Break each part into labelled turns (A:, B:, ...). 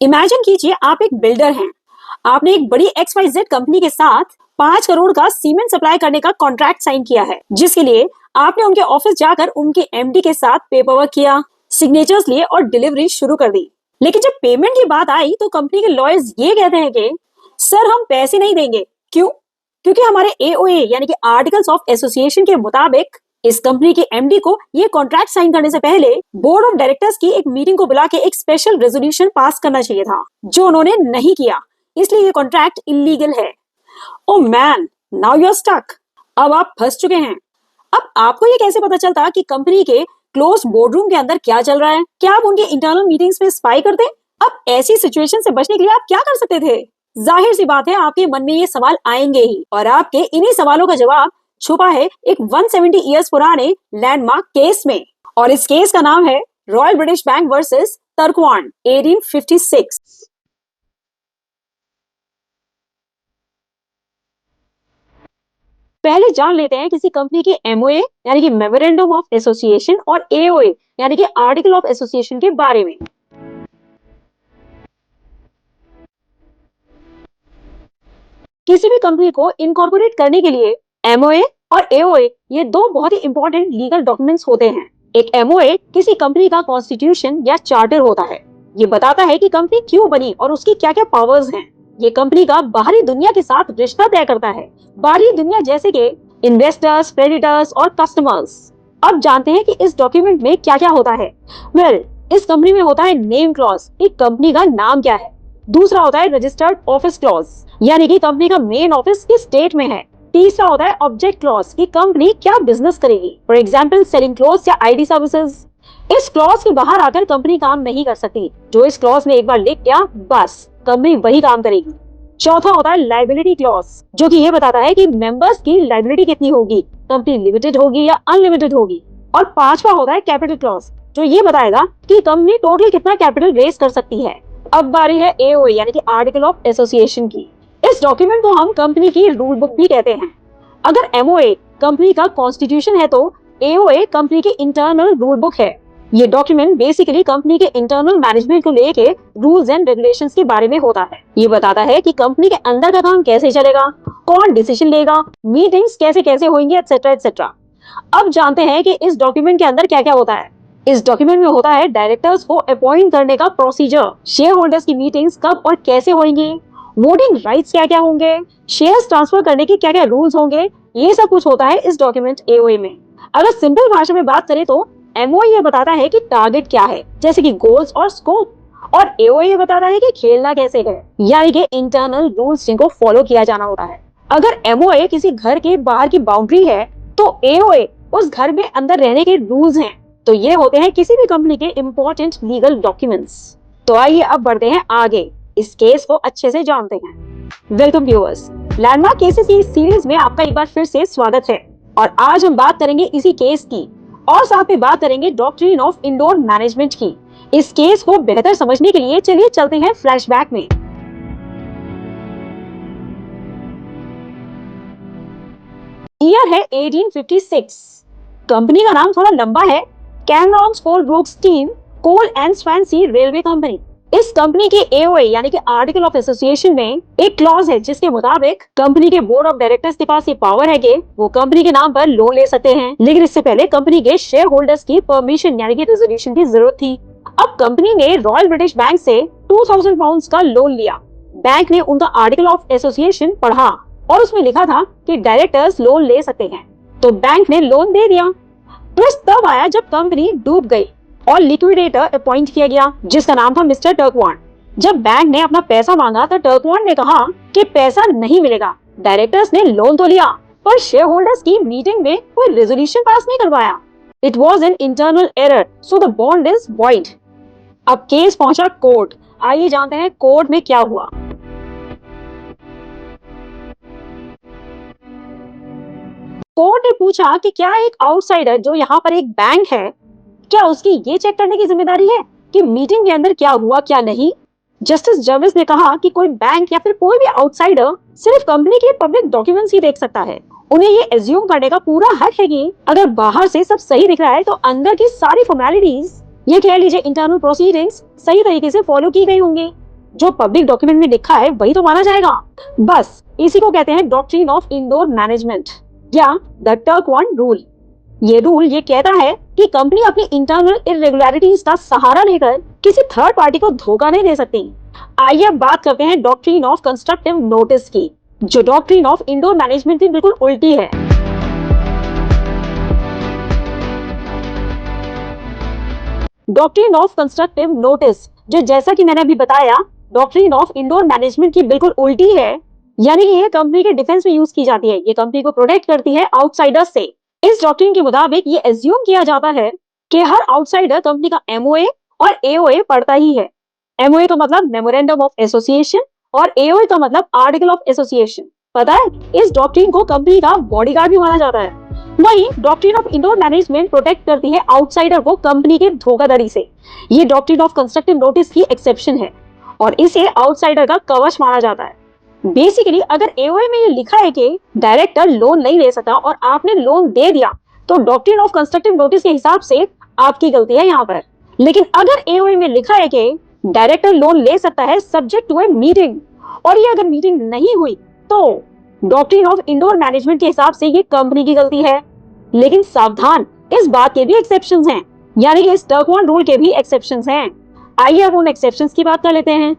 A: Imagine कीजिए आप एक बिल्डर हैं। आपने एक बड़ी XYZ कंपनी के साथ 5 करोड़ का सीमेंट सप्लाई करने का कॉन्ट्रैक्ट साइन किया है, जिसके लिए आपने उनके ऑफिस जाकर उनके MD के साथ पेपर वर्क किया, सिग्नेचर्स लिए और डिलीवरी शुरू कर दी। लेकिन जब पेमेंट की बात आई तो कंपनी के लॉयर्स ये कहते हैं कि सर हम पैसे नहीं देंगे। क्यों? क्योंकि हमारे AOA यानी कि आर्टिकल्स ऑफ एसोसिएशन के मुताबिक इस कंपनी के MD को ये कॉन्ट्रैक्ट साइन करने से पहले बोर्ड ऑफ डायरेक्टर्स की एक मीटिंग को बुला के एक स्पेशल रेजोल्यूशन पास करना चाहिए था, जो उन्होंने नहीं किया। इसलिए ये कॉन्ट्रैक्ट इलीगल है। Oh man, now you are stuck. अब आप फंस चुके हैं। अब आपको ये कैसे पता चलता कि कंपनी के क्लोज बोर्डरूम के अंदर क्या चल रहा है? क्या आप उनके इंटरनल मीटिंग्स में स्पाई करते? अब ऐसी सिचुएशन से बचने के लिए आप क्या कर सकते थे? जाहिर सी बात है आपके मन में ये सवाल आएंगे ही, और आपके इन्हीं सवालों का जवाब छुपा है एक 170 इयर्स पुराने लैंडमार्क केस में। और इस केस का नाम है रॉयल ब्रिटिश बैंक वर्सेस तरक्वान 1856। पहले जान लेते हैं किसी कंपनी के MOA यानी कि मेमोरेंडम ऑफ एसोसिएशन और AOA यानी कि आर्टिकल ऑफ एसोसिएशन के बारे में। किसी भी कंपनी को इनकॉर्पोरेट करने के लिए MOA और AOA ये दो बहुत ही इंपॉर्टेंट लीगल डॉक्यूमेंट्स होते हैं। एक MOA किसी कंपनी का कॉन्स्टिट्यूशन या चार्टर होता है। ये बताता है कि कंपनी क्यों बनी और उसकी क्या-क्या पावर्स हैं। ये कंपनी का बाहरी दुनिया के साथ रिश्ता तय करता है। बाहरी दुनिया जैसे कि इन्वेस्टर्स, क्रेडिटर्स और कस्टमर्स। अब जानते हैं कि इस डॉक्यूमेंट में क्या-क्या होता है। इस कंपनी में होता है नेम क्लॉज, कि कंपनी का नाम क्या है। दूसरा होता है रजिस्टर्ड ऑफिस क्लॉज, यानी कि कंपनी का मेन ऑफिस किस स्टेट में है। तीसरा होता है ऑब्जेक्ट क्लॉज, कि कंपनी क्या बिजनेस करेगी, फॉर एग्जांपल सेलिंग क्लोथ्स या ID सर्विसेज। इस क्लॉज के बाहर आकर कंपनी काम नहीं कर सकती। जो इस क्लॉज ने एक बार लिख दिया, बस कंपनी वही काम करेगी। चौथा होता है लायबिलिटी क्लॉज, जो कि ये बताता है कि मेंबर्स की लायबिलिटी कितनी होगी, कंपनी लिमिटेड होगी या अनलिमिटेड होगी। और पांचवा होता है कैपिटल क्लॉज, जो ये बताएगा कि कंपनी टोटल कितना कैपिटल रेज कर सकती है। अब बारी है AOA यानी कि आर्टिकल ऑफ एसोसिएशन की। इस डॉक्यूमेंट को हम कंपनी की रूल बुक भी कहते हैं। अगर MOA कंपनी का कॉन्स्टिट्यूशन है तो AOA कंपनी की इंटरनल रूल बुक है। ये डॉक्यूमेंट बेसिकली कंपनी के इंटरनल मैनेजमेंट को लेके रूल्स एंड रेगुलेशंस के बारे में होता है। ये बताता है कि कंपनी के अंदर का काम कैसे चलेगा, कौन डिसीजन लेगा, मीटिंग्स कैसे कैसे होंगी, एटसेट्रा एटसेट्रा। अब जानते हैं कि इस डॉक्यूमेंट के अंदर क्या क्या होता है। इस डॉक्यूमेंट में होता है डायरेक्टर्स को अपॉइंट करने का प्रोसीजर, शेयर होल्डर्स की मीटिंग्स कब और कैसे होंगी, वोटिंग राइट्स क्या क्या होंगे, शेयर्स ट्रांसफर करने के क्या क्या रूल्स होंगे। ये सब कुछ होता है इस डॉक्यूमेंट AOA में। अगर सिंपल भाषा में बात करें तो MOA ये बताता है कि टारगेट क्या है, जैसे कि गोल्स और स्कोप, और AOA ये बताता है कि खेलना कैसे है, यानी कि इंटरनल रूल्स जिनको फॉलो किया जाना होता है। अगर MOA किसी घर के बाहर की बाउंड्री है तो AOA उस घर में अंदर रहने के रूल्स हैं। तो ये होते हैं किसी भी कंपनी के इम्पोर्टेंट लीगल डॉक्यूमेंट्स। तो आइए अब बढ़ते हैं आगे, इस केस को अच्छे से जानते हैं। वेलकम व्यूअर्स, लैंडमार्क केसेस की सीरीज में आपका एक बार फिर से स्वागत है। और आज हम बात करेंगे इसी केस की, और साथ में बात करेंगे डॉक्ट्रिन ऑफ इंडोर मैनेजमेंट की। इस केस को बेहतर समझने के लिए चलिए चलते हैं फ्लैशबैक में। ईयर है 1856। कंपनी का नाम थोड़ा लंबा है, Cameron's Coalbrook Steam Coal and Swansea Railway Company. इस कंपनी के AOA यानी कि आर्टिकल ऑफ एसोसिएशन में एक क्लॉज है जिसके मुताबिक कंपनी के बोर्ड ऑफ डायरेक्टर्स के पास ये पावर है कि वो कंपनी के नाम पर लोन ले सकते हैं, लेकिन इससे पहले कंपनी के शेयर होल्डर्स की परमिशन यानी कि रेजोल्यूशन की जरूरत थी। अब कंपनी ने रॉयल ब्रिटिश बैंक से 2000 पाउंड का लोन लिया। बैंक ने उनका आर्टिकल ऑफ एसोसिएशन पढ़ा और उसमें लिखा था कि डायरेक्टर्स लोन ले सकते हैं, तो बैंक ने लोन दे दिया। ट्विस्ट तब आया जब कंपनी डूब गई और लिक्विडेटर अपॉइंट किया गया जिसका नाम था मिस्टर टर्कवान। जब बैंक ने अपना पैसा मांगा तो टर्कवान ने कहा कि पैसा नहीं मिलेगा। डायरेक्टर्स ने लोन तो लिया पर शेयर होल्डर्स की मीटिंग में कोई रेजोल्यूशन पास नहीं करवाया। It was an internal error, so the bond is void. अब केस पहुंचा कोर्ट। आइए जानते हैं कोर्ट में क्या हुआ। कोर्ट ने पूछा कि क्या एक आउटसाइडर जो यहाँ पर एक बैंक है, क्या उसकी ये चेक करने की जिम्मेदारी है कि मीटिंग के अंदर क्या हुआ क्या नहीं। जस्टिस जर्विस ने कहा कि कोई बैंक या फिर कोई भी आउटसाइडर सिर्फ कंपनी के पब्लिक डॉक्यूमेंट्स ही देख सकता है। उन्हें ये एज्यूम करने का पूरा हक है कि अगर बाहर से सब सही दिख रहा है तो अंदर की सारी फॉर्मेलिटीज, ये कह लीजिए इंटरनल प्रोसीडिंग्स, सही तरीके से फॉलो की गई होंगी। जो पब्लिक डॉक्यूमेंट में लिखा है वही तो माना जाएगा। बस इसी को कहते हैं डॉक्ट्रिन ऑफ इंडोर मैनेजमेंट या द टर्क वन रूल। ये रूल ये कहता है कि कंपनी अपनी इंटरनल इरेगुलरिटीज का सहारा लेकर किसी थर्ड पार्टी को धोखा नहीं दे सकती। आइए अब बात करते हैं डॉक्ट्रिन ऑफ कंस्ट्रक्टिव नोटिस की, जो डॉक्ट्रिन ऑफ इंडोर मैनेजमेंट की बिल्कुल उल्टी है। डॉक्ट्रिन ऑफ कंस्ट्रक्टिव नोटिस, जो जैसा कि मैंने अभी बताया डॉक्ट्रिन ऑफ इंडोर मैनेजमेंट की बिल्कुल उल्टी है, यानी ये कंपनी के डिफेंस में यूज की जाती है। ये कंपनी को प्रोटेक्ट करती है आउटसाइडर्स से। इस डॉक्ट्रिन के मुताबिक ये एज्यूम किया जाता है कि हर आउटसाइडर कंपनी का एमओए और एओए पढ़ता ही है। एमओए का मतलब मेमोरेंडम ऑफ एसोसिएशन और एओए का मतलब आर्टिकल ऑफ एसोसिएशन। पता है, इस डॉक्ट्रिन को कंपनी का बॉडीगार्ड भी माना जाता है। वही doctrine of indoor management protect करती है आउटसाइडर को कंपनी के धोखाधड़ी से। ये डॉक्ट्रिन ऑफ कंस्ट्रक्टिव नोटिस की एक्सेप्शन है और इसे आउटसाइडर का कवच माना जाता है। बेसिकली अगर एओए में ये लिखा है कि डायरेक्टर लोन नहीं ले सकता और आपने लोन दे दिया, तो डॉक्ट्रिन ऑफ कंस्ट्रक्टिव नोटिस के हिसाब से आपकी गलती है यहाँ पर। लेकिन अगर एओए में लिखा है कि डायरेक्टर लोन ले सकता है सब्जेक्ट टू ए मीटिंग, और ये अगर मीटिंग नहीं हुई, तो डॉक्ट्रिन ऑफ इंडोर मैनेजमेंट के हिसाब से ये कंपनी की गलती है। लेकिन सावधान, इस बात के भी एक्सेप्शंस हैं, यानी कि इस टर्क वन रूल के भी एक्सेप्शंस हैं। आइए अब उन एक्सेप्शंस की बात कर लेते हैं।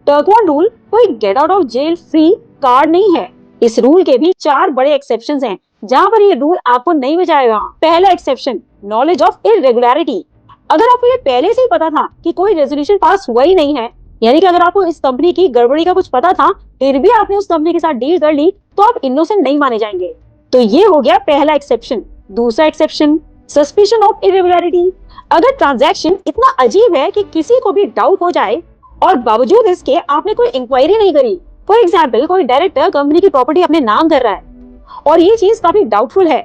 A: टर्क वन रूल कोई get out of jail free card नहीं है। इस रूल के भी 4 बड़े एक्सेप्शंस हैं, जहां पर ये रूल आपको नहीं बचाएगा। पहला एक्सेप्शन, नॉलेज ऑफ इरेगुलरिटी। अगर आपको ये पहले से ही पता था कि कोई रेजोल्यूशन पास हुआ ही नहीं है, यानी कि अगर आपको इस कंपनी की गड़बड़ी का कुछ पता था फिर भी आपने उस कंपनी के साथ डील कर ली, तो आप इनोसेंट नहीं माने जाएंगे। तो ये हो गया पहला एक्सेप्शन। दूसरा एक्सेप्शन, सस्पिशन ऑफ इरेगुलरिटी। अगर ट्रांजैक्शन इतना अजीब है कि किसी को भी डाउट हो जाए और बावजूद इसके आपने कोई इंक्वायरी नहीं करी, फॉर एग्जाम्पल कोई डायरेक्टर कंपनी की प्रॉपर्टी अपने नाम कर रहा है और ये चीज काफी डाउटफुल है,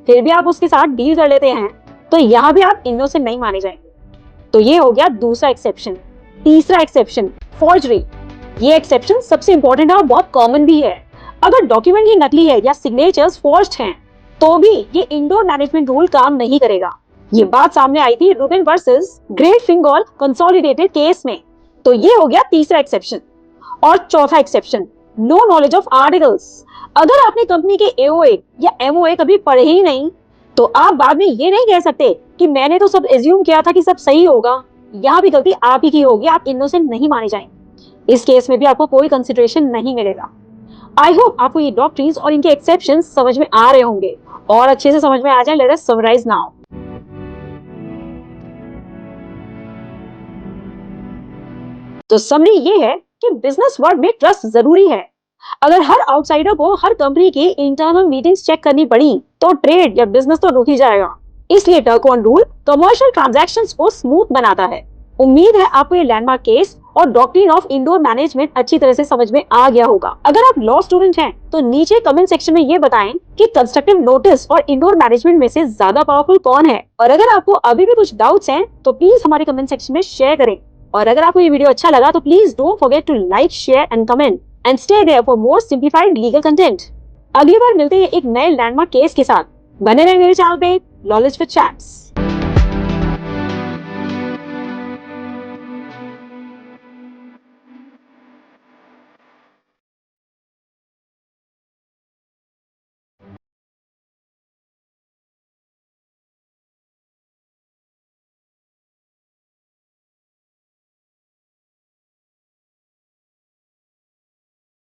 A: फिर भी आप उसके साथ डील कर लेते हैं, तो यहाँ भी आप इनोसेंट नहीं माने जाएंगे। तो ये हो गया दूसरा एक्सेप्शन। तीसरा एक्सेप्शन, फॉर्जरी। ये एक्सेप्शन सबसे इंपॉर्टेंट है और बहुत कॉमन भी है। अगर डॉक्यूमेंट ही नकली है या सिग्नेचर्स फॉर्ज्ड हैं, तो भी ये इंडोर मैनेजमेंट रूल काम नहीं करेगा। ये बात सामने आई थी Ruben versus Great Fingall Consolidated case में। तो ये हो गया तीसरा एक्सेप्शन। और चौथा exception, no knowledge of articles. अगर आपने कंपनी के एओए या एमओए कभी पढ़े ही नहीं, तो आप बाद में ये नहीं कह सकते कि मैंने तो सब एज्यूम किया था कि सब सही होगा। यहाँ भी गलती आप ही की होगी, आप इनोसेंट नहीं माने जाएंगे। इस केस में भी आपको कोई कंसिडरेशन नहीं मिलेगा। आई होप आपको ये डॉक्ट्रिन्स और इनके एक्सेप्शंस समझ में आ रहे होंगे और अच्छे से समझ में आ जाए। Let us summarise now. तो समरी ये है कि बिजनेस वर्ल्ड में ट्रस्ट जरूरी है। अगर हर आउटसाइडर को हर कंपनी की इंटरनल मीटिंग्स चेक करनी पड़ी, तो ट्रेड या बिजनेस तो रुक ही जाएगा। इसलिए Turquand rule commercial transactions को स्मूथ बनाता है। उम्मीद है आपको ये लैंडमार्क केस और डॉक्ट्रिन ऑफ इंडोर मैनेजमेंट अच्छी तरह से समझ में आ गया होगा। अगर आप लॉ स्टूडेंट हैं, तो नीचे कमेंट सेक्शन में ये बताएं कि कंस्ट्रक्टिव नोटिस और इंडोर मैनेजमेंट में से ज्यादा पावरफुल कौन है। और अगर आपको अभी भी कुछ डाउट्स हैं, तो प्लीज हमारे कमेंट सेक्शन में शेयर करें। और अगर आपको ये वीडियो अच्छा लगा, तो please don't forget to like, share and comment and stay there for more simplified legal content. अगली बार मिलते हैं एक नए लैंडमार्क केस के साथ। बने रहें मेरे चैनल पे लॉलेज विद चैट्स।